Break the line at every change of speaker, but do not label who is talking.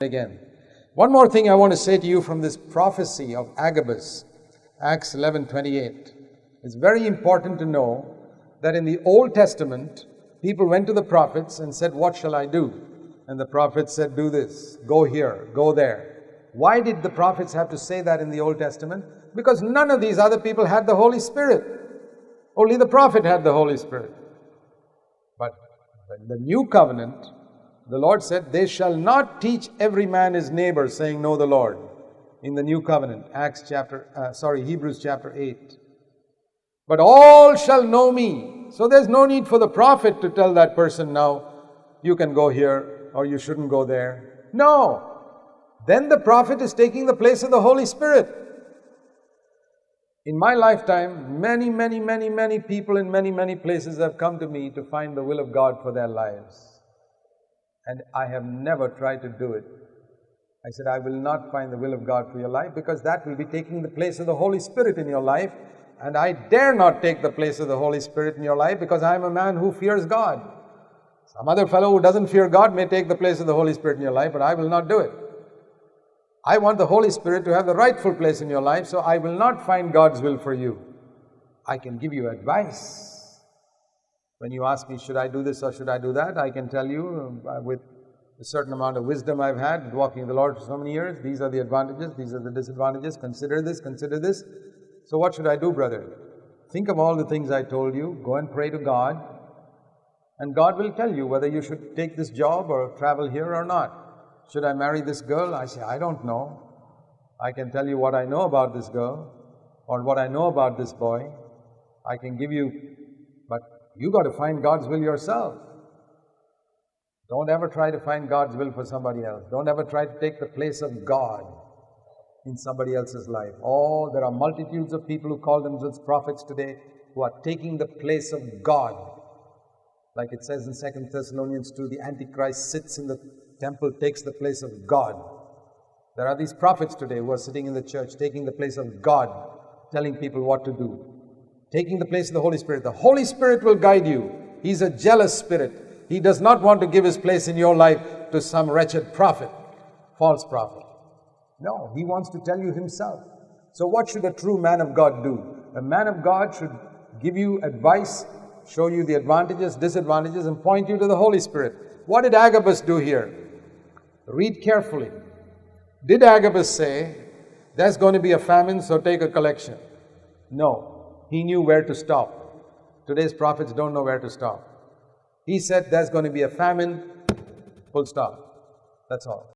Again. One more thing I want to say to you from this prophecy of Agabus, Acts 11:28. It's very important to know that in the Old Testament, people went to the prophets and said, "What shall I do?" And the prophets said, "Do this, go here, go there." Why did the prophets have to say that in the Old Testament? Because none of these other people had the Holy Spirit. Only the prophet had the Holy Spirit. But in the New Covenant, the Lord said, "They shall not teach every man his neighbor, saying, know the Lord." In the New Covenant, Hebrews chapter 8. "But all shall know me." So there's no need for the prophet to tell that person, "Now, you can go here or you shouldn't go there." No. Then the prophet is taking the place of the Holy Spirit. In my lifetime, many people in many places have come to me to find the will of God for their lives. And I have never tried to do it. I said, I will not find the will of God for your life, because that will be taking the place of the Holy Spirit in your life. And I dare not take the place of the Holy Spirit in your life, because I am a man who fears God. Some other fellow who doesn't fear God may take the place of the Holy Spirit in your life, but I will not do it. I want the Holy Spirit to have the rightful place in your life, so I will not find God's will for you. I can give you advice. When you ask me, should I do this or should I do that, I can tell you with a certain amount of wisdom I've had walking with the Lord for so many years, these are the advantages, these are the disadvantages, consider this, consider this. So what should I do, brother? Think of all the things I told you, go and pray to God, and God will tell you whether you should take this job or travel here or not. Should I marry this girl? I say, I don't know. I can tell you what I know about this girl or what I know about this boy. I can give you, but you got to find God's will yourself. Don't ever try to find God's will for somebody else. Don't ever try to take the place of God in somebody else's life. Oh, there are multitudes of people who call themselves prophets today who are taking the place of God. Like it says in 2 Thessalonians 2, the Antichrist sits in the temple, takes the place of God. There are these prophets today who are sitting in the church, taking the place of God, telling people what to do. Taking the place of the Holy Spirit. The Holy Spirit will guide you. He's a jealous spirit. He does not want to give his place in your life to some wretched prophet, false prophet. No, he wants to tell you himself. So what should a true man of God do? A man of God should give you advice, show you the advantages, disadvantages, and point you to the Holy Spirit. What did Agabus do here? Read carefully. Did Agabus say, there's going to be a famine, so take a collection? No. He knew where to stop. Today's prophets don't know where to stop. He said there's going to be a famine, full stop. That's all.